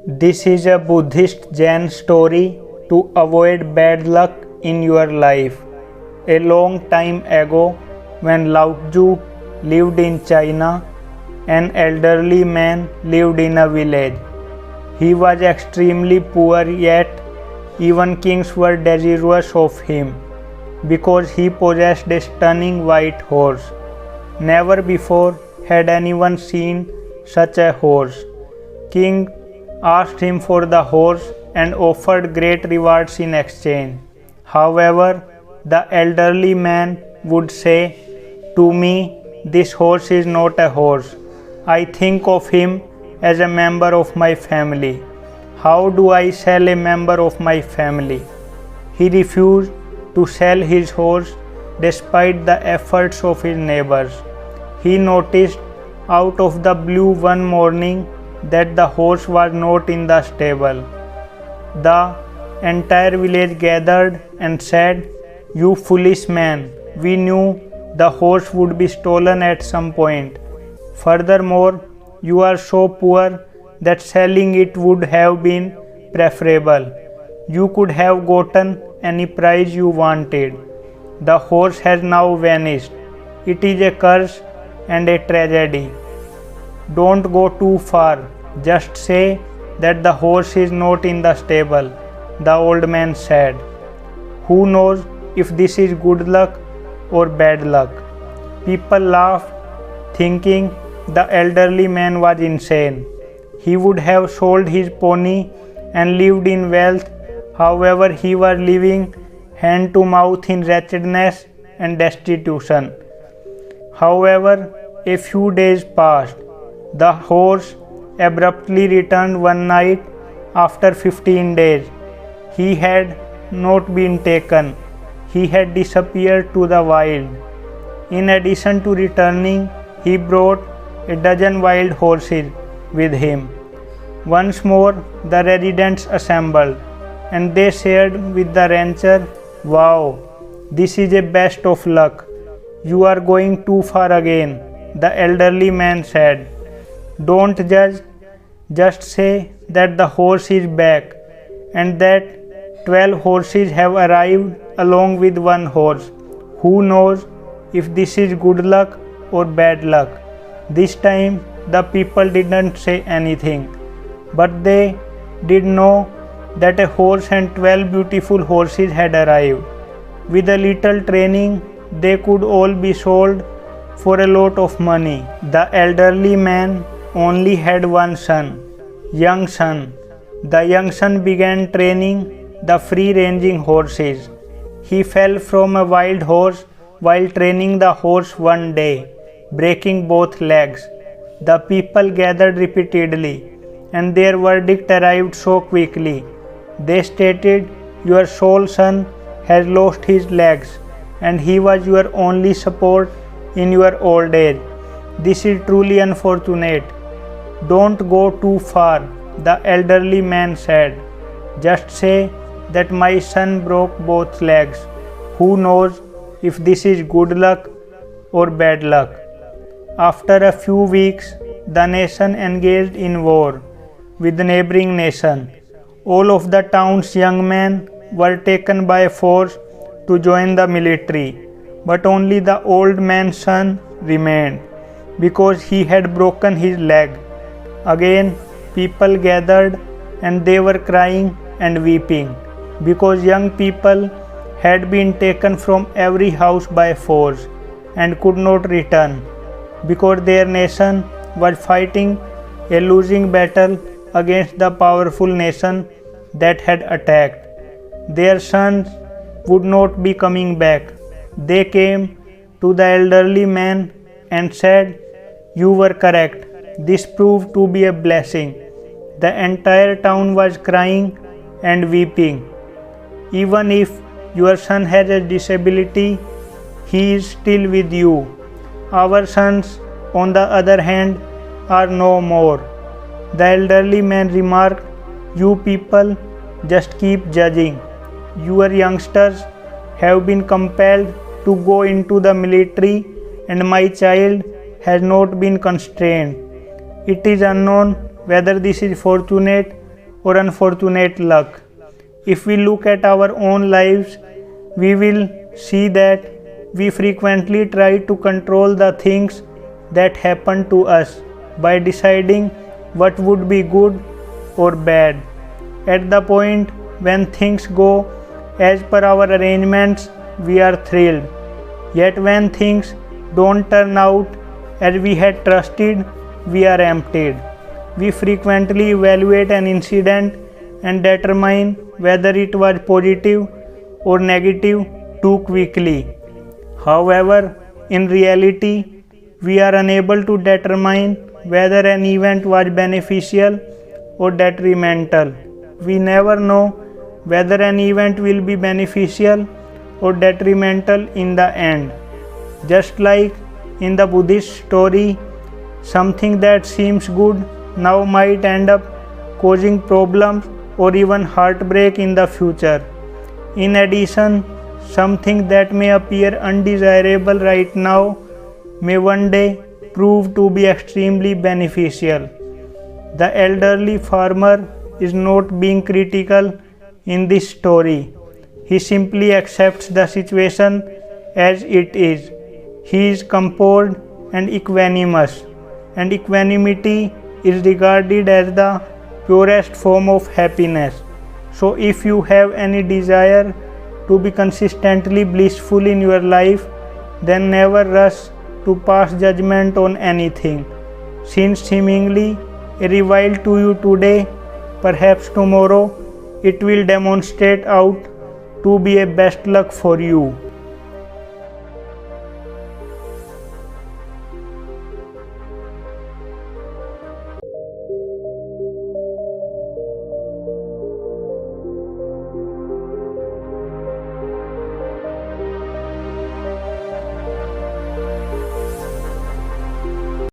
This is a Buddhist Zen story to avoid bad luck in your life. A long time ago, when Lao Tzu lived in China, an elderly man lived in a village. He was extremely poor, yet even kings were desirous of him because he possessed a stunning white horse. Never before had anyone seen such a horse. King asked him for the horse and offered great rewards in exchange. However, the elderly man would say, "To me, this horse is not a horse. I think of him as a member of my family. How do I sell a member of my family?" He refused to sell his horse despite the efforts of his neighbors. He noticed out of the blue one morning that the horse was not in the stable. The entire village gathered and said, "You foolish man, we knew the horse would be stolen at some point. Furthermore, you are so poor that selling it would have been preferable. You could have gotten any price you wanted. The horse has now vanished. It is a curse and a tragedy. Don't go too far. Just say that the horse is not in the stable," the old man said. Who knows if this is good luck or bad luck? People laughed, thinking the elderly man was insane. He would have sold his pony and lived in wealth. However, he was living hand to mouth in wretchedness and destitution. However, a few days passed. The horse abruptly returned one night after 15 days. He had not been taken. He had disappeared to the wild. In addition to returning, he brought a dozen wild horses with him. Once more, the residents assembled, and they said with the rancher, "Wow, this is a best of luck. You are going too far again," the elderly man said. "Don't judge, just say that the horse is back and that 12 horses have arrived along with one horse. Who knows if this is good luck or bad luck?" This time the people didn't say anything, but they did know that a horse and 12 beautiful horses had arrived. With a little training, they could all be sold for a lot of money. The elderly man only had one young son. The young son began training the free-ranging horses. He fell from a wild horse while training the horse one day, breaking both legs. The people gathered repeatedly, and their verdict arrived so quickly. They stated, "Your sole son has lost his legs, and he was your only support in your old age. This is truly unfortunate. Don't go too far," the elderly man said. "Just say that my son broke both legs. Who knows if this is good luck or bad luck?" After a few weeks, the nation engaged in war with the neighboring nation. All of the town's young men were taken by force to join the military, but only the old man's son remained because he had broken his leg. Again, people gathered, and they were crying and weeping because young people had been taken from every house by force and could not return because their nation was fighting a losing battle against the powerful nation that had attacked. Their sons would not be coming back. They came to the elderly man and said, "You were correct. This proved to be a blessing." The entire town was crying and weeping. "Even if your son has a disability, he is still with you. Our sons, on the other hand, are no more." The elderly man remarked, "You people just keep judging. Your youngsters have been compelled to go into the military, and my child has not been constrained. It is unknown whether this is fortunate or unfortunate luck. If we look at our own lives, we will see that we frequently try to control the things that happen to us by deciding what would be good or bad. At the point when things go as per our arrangements, we are thrilled. Yet when things don't turn out as we had trusted, we are emptied. We frequently evaluate an incident and determine whether it was positive or negative too quickly. However, in reality, we are unable to determine whether an event was beneficial or detrimental. We never know whether an event will be beneficial or detrimental in the end. Just like in the Buddhist story, something that seems good now might end up causing problems or even heartbreak in the future. In addition, something that may appear undesirable right now may one day prove to be extremely beneficial. The elderly farmer is not being critical in this story. He simply accepts the situation as it is. He is composed and equanimous, and equanimity is regarded as the purest form of happiness. So if you have any desire to be consistently blissful in your life, then never rush to pass judgment on anything. Since seemingly irrevile to you today, perhaps tomorrow it will demonstrate out to be a best luck for you.